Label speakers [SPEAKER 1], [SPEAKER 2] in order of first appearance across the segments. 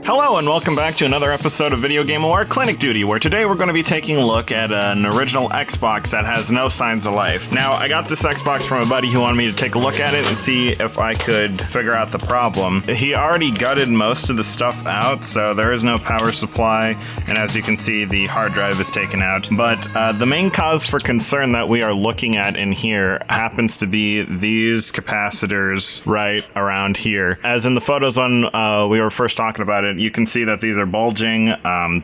[SPEAKER 1] Hello and welcome back to another episode of VideoGame O.R Clinic Duty, where today we're going to be taking a look at an original Xbox that has no signs of life. Now, I got this Xbox from a buddy who wanted me to take a look at it and see if I could figure out the problem. He already gutted most of the stuff out, so there is no power supply, and as you can see, the hard drive is taken out. But the main cause for concern that we are looking at in here happens to be these capacitors right around here. As in the photos when we were first talking about it, you can see that these are bulging,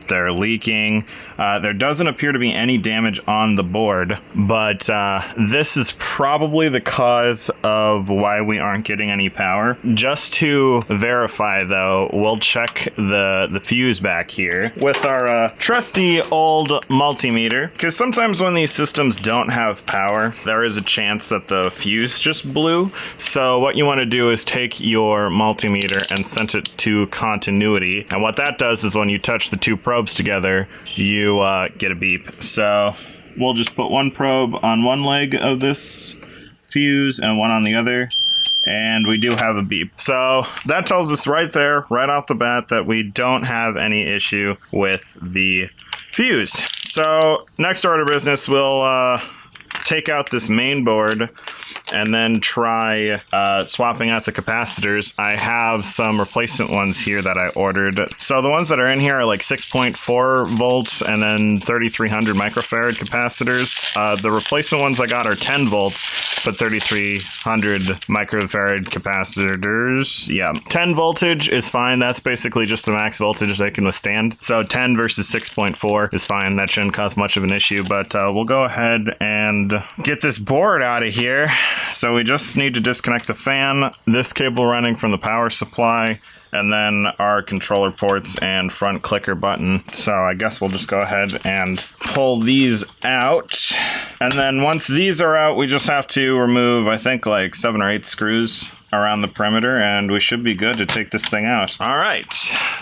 [SPEAKER 1] they're leaking. There doesn't appear to be any damage on the board, but this is probably the cause of why we aren't getting any power. Just to verify though, we'll check the fuse back here with our trusty old multimeter, because sometimes when these systems don't have power, there is a chance that the fuse just blew. So what you want to do is take your multimeter and set it to continuity. And what that does is when you touch the two probes together, you get a beep. So we'll just put one probe on one leg of this fuse and one on the other, and we do have a beep. So that tells us right there, right off the bat, that we don't have any issue with the fuse. So next order of business, we'll take out this main board and then try swapping out the capacitors. I have some replacement ones here that I ordered. So the ones that are in here are like 6.4 volts and then 3300 microfarad capacitors. The replacement ones I got are 10 volts, but 3300 microfarad capacitors. Yeah, 10 voltage is fine. That's basically just the max voltage they can withstand. So 10 versus 6.4 is fine. That shouldn't cause much of an issue, but we'll go ahead and get this board out of here. So we just need to disconnect the fan, this cable running from the power supply, and then our controller ports and front clicker button. So I guess we'll just go ahead and pull these out. And then once these are out, we just have to remove, I think, like 7 or 8 screws around the perimeter, and we should be good to take this thing out. All right,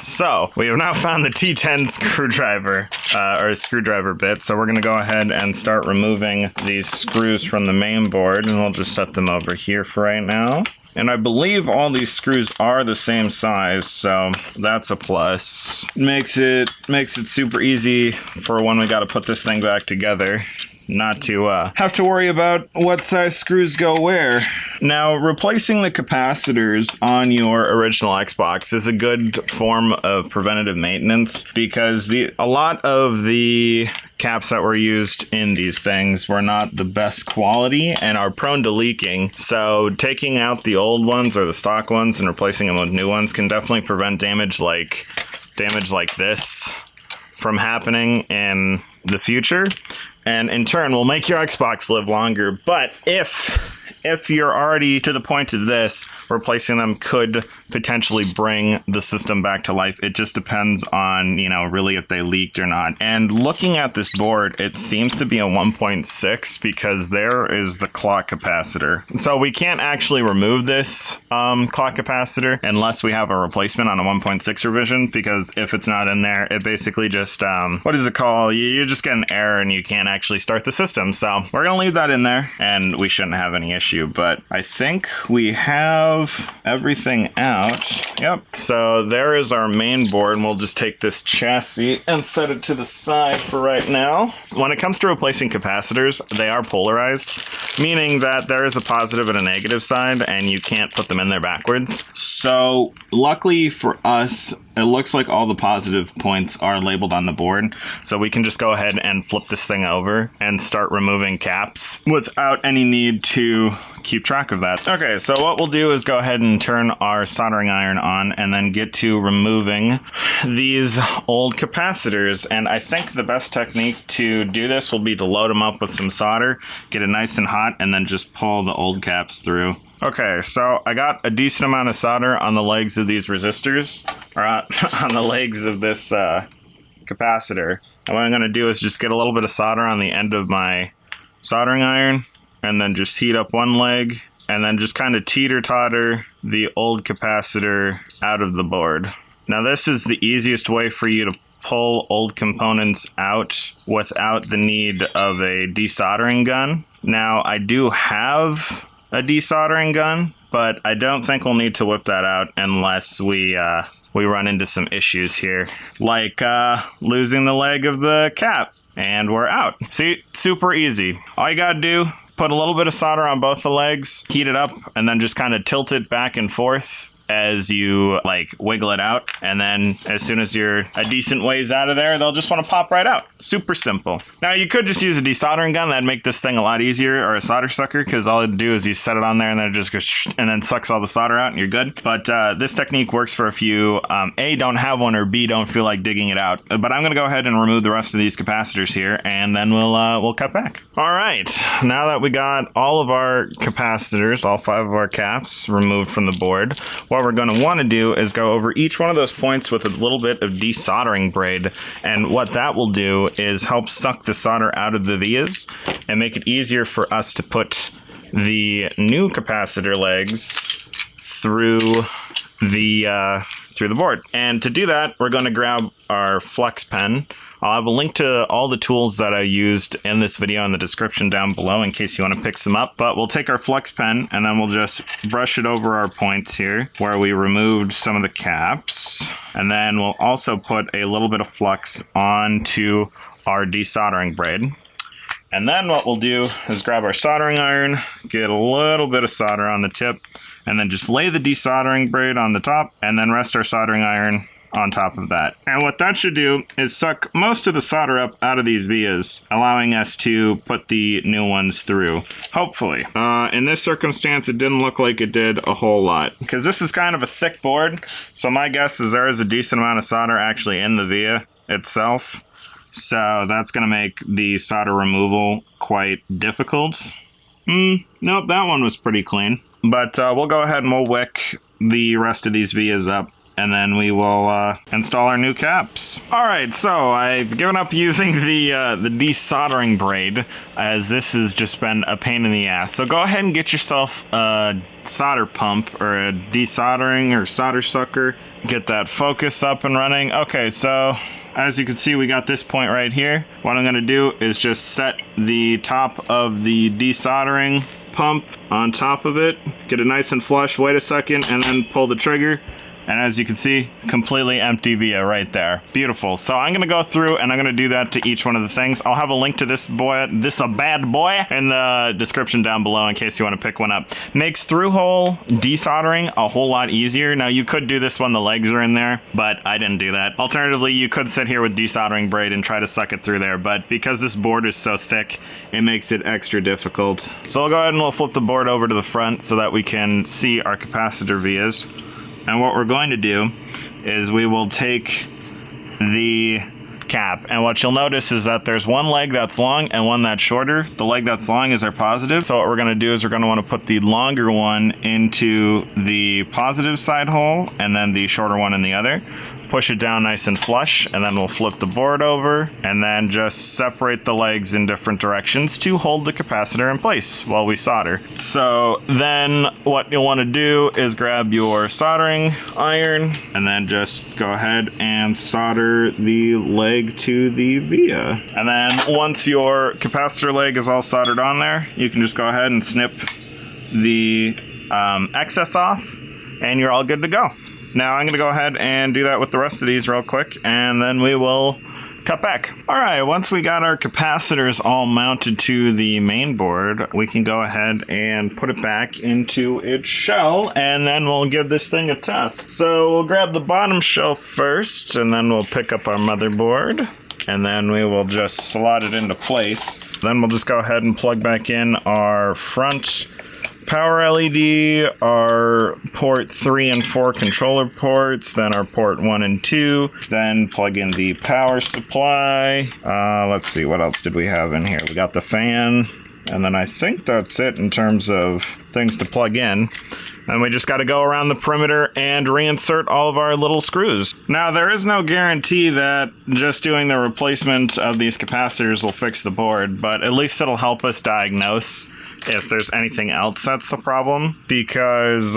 [SPEAKER 1] so we have now found the T10 screwdriver, or screwdriver bit, so we're gonna go ahead and start removing these screws from the main board, and we'll just set them over here for right now. And I believe all these screws are the same size, so that's a plus. Makes it super easy for when we gotta put this thing back together, not to have to worry about what size screws go where. Now, replacing the capacitors on your original Xbox is a good form of preventative maintenance, because a lot of the caps that were used in these things were not the best quality and are prone to leaking. So taking out the old ones or the stock ones and replacing them with new ones can definitely prevent damage like this from happening in the future, and in turn will make your Xbox live longer. But if you're already to the point of this, replacing them could potentially bring the system back to life. It just depends on, really if they leaked or not. And looking at this board, it seems to be a 1.6 because there is the clock capacitor. So we can't actually remove this clock capacitor unless we have a replacement on a 1.6 revision, because if it's not in there, it basically just, what is it called? You just get an error and you can't actually start the system. So we're gonna leave that in there and we shouldn't have any issue. But I think we have everything out. Yep. So there is our main board, and we'll just take this chassis and set it to the side for right now. When it comes to replacing capacitors, they are polarized, meaning that there is a positive and a negative side, and you can't put them in there backwards. So luckily for us, it looks like all the positive points are labeled on the board, so we can just go ahead and flip this thing over and start removing caps without any need to keep track of that. Okay, so what we'll do is go ahead and turn our soldering iron on and then get to removing these old capacitors. And I think the best technique to do this will be to load them up with some solder, get it nice and hot, and then just pull the old caps through. Okay, so I got a decent amount of solder on the legs of these resistors, or on the legs of this capacitor. And what I'm going to do is just get a little bit of solder on the end of my soldering iron, and then just heat up one leg, and then just kind of teeter-totter the old capacitor out of the board. Now this is the easiest way for you to pull old components out without the need of a desoldering gun. Now I do have a desoldering gun, but I don't think we'll need to whip that out unless we we run into some issues here, like losing the leg of the cap, and we're out. See, super easy. All you gotta do, put a little bit of solder on both the legs, heat it up, and then just kind of tilt it back and forth as you like wiggle it out, and then as soon as you're a decent ways out of there, they'll just want to pop right out. Super simple. Now you could just use a desoldering gun. That'd make this thing a lot easier, or a solder sucker, because all it'd do is you set it on there and then it just goes and then sucks all the solder out and you're good. But this technique works for if you A, don't have one, or B, don't feel like digging it out. But I'm gonna go ahead and remove the rest of these capacitors here, and then we'll cut back. All right, now that we got all of our capacitors, all 5 of our caps removed from the board, what we're going to want to do is go over each one of those points with a little bit of desoldering braid, and what that will do is help suck the solder out of the vias and make it easier for us to put the new capacitor legs through the board. And to do that, we're going to grab our flex pen. I'll have a link to all the tools that I used in this video in the description down below in case you want to pick them up. But we'll take our flex pen and then we'll just brush it over our points here where we removed some of the caps. And then we'll also put a little bit of flux onto our desoldering braid. And then what we'll do is grab our soldering iron, get a little bit of solder on the tip, and then just lay the desoldering braid on the top, and then rest our soldering iron on top of that. And what that should do is suck most of the solder up out of these vias, allowing us to put the new ones through, hopefully. In this circumstance, it didn't look like it did a whole lot, because this is kind of a thick board, so my guess is there is a decent amount of solder actually in the via itself. So that's going to make the solder removal quite difficult. Nope, that one was pretty clean. But we'll go ahead and we'll wick the rest of these vias up, and then we will install our new caps. All right, so I've given up using the desoldering braid, as this has just been a pain in the ass. So go ahead and get yourself a solder pump or a desoldering or solder sucker. Get that focus up and running. Okay, so as you can see, we got this point right here. What I'm gonna do is just set the top of the desoldering pump on top of it, get it nice and flush, wait a second, and then pull the trigger. And as you can see, completely empty via right there. Beautiful. So I'm going to go through and I'm going to do that to each one of the things. I'll have a link to this a bad boy in the description down below in case you want to pick one up. Makes through-hole desoldering a whole lot easier. Now you could do this when the legs are in there, but I didn't do that. Alternatively, you could sit here with desoldering braid and try to suck it through there, but because this board is so thick, it makes it extra difficult. So I'll go ahead and we'll flip the board over to the front so that we can see our capacitor vias. And what we're going to do is we will take the cap, and what you'll notice is that there's one leg that's long and one that's shorter. The leg that's long is our positive, so what we're going to do is we're going to want to put the longer one into the positive side hole and then the shorter one in the other. Push it down nice and flush, and then we'll flip the board over and then just separate the legs in different directions to hold the capacitor in place while we solder. So then what you'll want to do is grab your soldering iron and then just go ahead and solder the leg to the via. And then once your capacitor leg is all soldered on there, you can just go ahead and snip the excess off and you're all good to go. Now I'm going to go ahead and do that with the rest of these real quick, and then we will cut back. All right, once we got our capacitors all mounted to the main board, we can go ahead and put it back into its shell, and then we'll give this thing a test. So we'll grab the bottom shelf first, and then we'll pick up our motherboard, and then we will just slot it into place. Then we'll just go ahead and plug back in our front power LED, our port 3 and 4 controller ports, then our port 1 and 2, then plug in the power supply. Let's see, what else did we have in here? We got the fan, and then I think that's it in terms of things to plug in. And we just got to go around the perimeter and reinsert all of our little screws. Now, there is no guarantee that just doing the replacement of these capacitors will fix the board, but at least it'll help us diagnose if there's anything else that's the problem. Because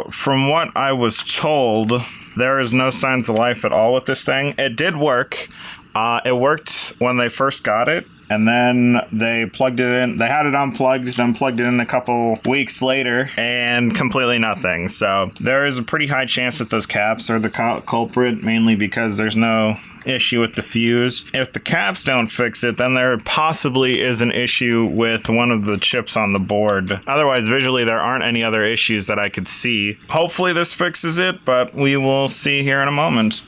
[SPEAKER 1] from what I was told, there is no signs of life at all with this thing. It did work. It worked when they first got it. and then they plugged it in. They had it unplugged, then plugged it in a couple weeks later, and completely nothing. So there is a pretty high chance that those caps are the culprit, mainly because there's no issue with the fuse. If the caps don't fix it, then there possibly is an issue with one of the chips on the board. Otherwise, visually, there aren't any other issues that I could see. Hopefully this fixes it, but we will see here in a moment.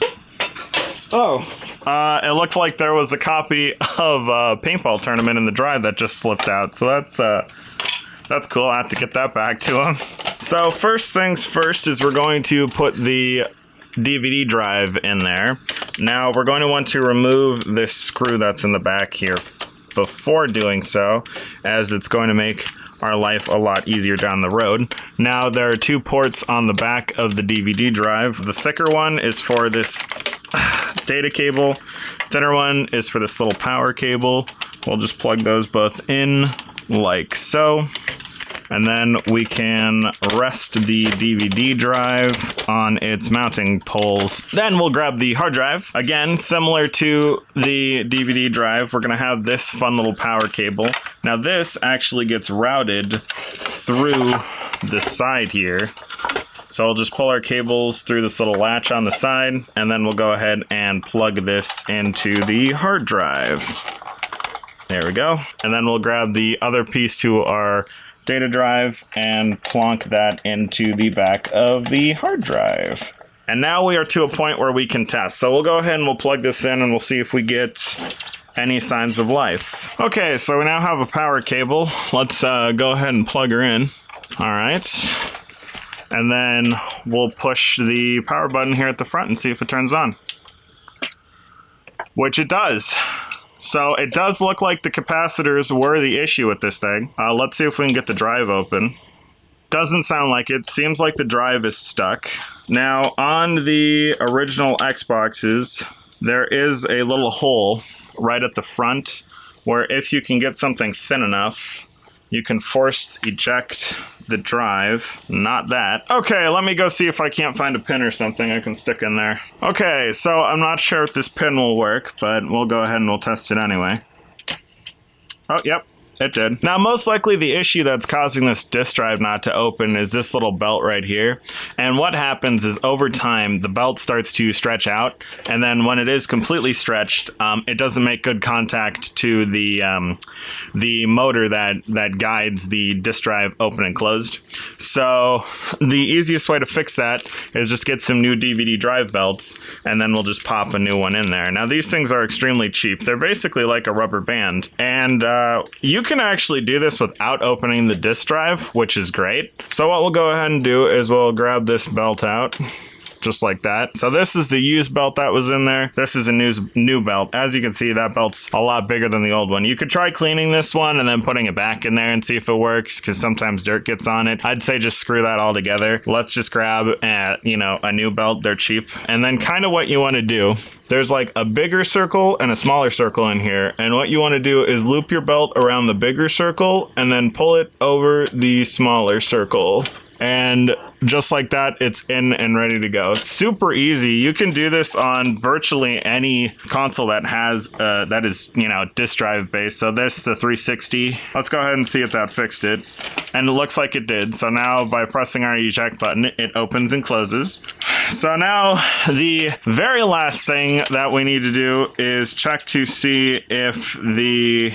[SPEAKER 1] Oh, it looked like there was a copy of Paintball Tournament in the drive that just slipped out, so that's cool. I have to get that back to him. So first things first is we're going to put the DVD drive in there. Now we're going to want to remove this screw that's in the back here before doing so, as it's going to make our life a lot easier down the road. Now there are two ports on the back of the DVD drive. The thicker one is for this data cable. Thinner one is for this little power cable. We'll just plug those both in like so. And then we can rest the DVD drive on its mounting poles. Then we'll grab the hard drive. Again, similar to the DVD drive, we're gonna have this fun little power cable. Now this actually gets routed through the side here. So we'll just pull our cables through this little latch on the side, and then we'll go ahead and plug this into the hard drive. There we go. And then we'll grab the other piece to our data drive and plonk that into the back of the hard drive. And now we are to a point where we can test. So we'll go ahead and we'll plug this in and we'll see if we get any signs of life. Okay, so we now have a power cable. Let's go ahead and plug her in. All right. And then we'll push the power button here at the front and see if it turns on. Which it does. So it does look like the capacitors were the issue with this thing. Let's see if we can get the drive open. Doesn't sound like it. Seems like the drive is stuck. Now, on the original Xboxes, there is a little hole right at the front where if you can get something thin enough, you can force eject the drive. Not that. Okay, let me go see if I can't find a pin or something I can stick in there. Okay, so I'm not sure if this pin will work, but we'll go ahead and we'll test it anyway. Oh, yep. It did. Now, most likely the issue that's causing this disk drive not to open is this little belt right here. And what happens is over time, the belt starts to stretch out. And then when it is completely stretched, it doesn't make good contact to the motor that guides the disk drive open and closed. So the easiest way to fix that is just get some new DVD drive belts, and then we'll just pop a new one in there. Now, these things are extremely cheap. They're basically like a rubber band. And you can actually do this without opening the disk drive, which is great. So what we'll go ahead and do is we'll grab this belt out. Just like that. So this is the used belt that was in there. This is a new belt. As you can see, that belt's a lot bigger than the old one. You could try cleaning this one and then putting it back in there and see if it works, because sometimes dirt gets on it. I'd say just screw that all together. Let's just grab a new belt. They're cheap. And then kind of what you want to do, there's like a bigger circle and a smaller circle in here. And what you want to do is loop your belt around the bigger circle and then pull it over the smaller circle. And just like that, it's in and ready to go. It's super easy. You can do this on virtually any console that has that is, disk drive based. So the 360. Let's go ahead and see if that fixed it. And it looks like it did. So now by pressing our eject button, it opens and closes. So now the very last thing that we need to do is check to see if the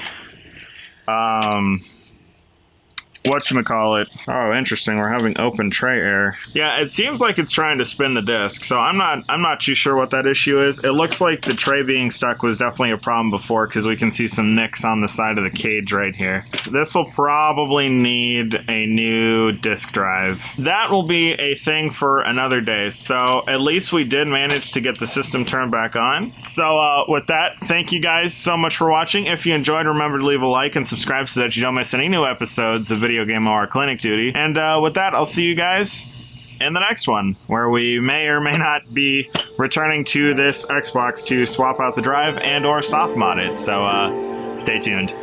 [SPEAKER 1] whatchamacallit. Oh, interesting. We're having open tray error. Yeah, it seems like it's trying to spin the disc, so I'm not too sure what that issue is. It looks like the tray being stuck was definitely a problem before, because we can see some nicks on the side of the cage right here. This will probably need a new disk drive. That will be a thing for another day, so at least we did manage to get the system turned back on. So with that, thank you guys so much for watching. If you enjoyed, remember to leave a like and subscribe so that you don't miss any new episodes of VideoGame O.R Clinic Duty. And with that, I'll see you guys in the next one, where we may or may not be returning to this Xbox to swap out the drive and or soft mod it. So stay tuned.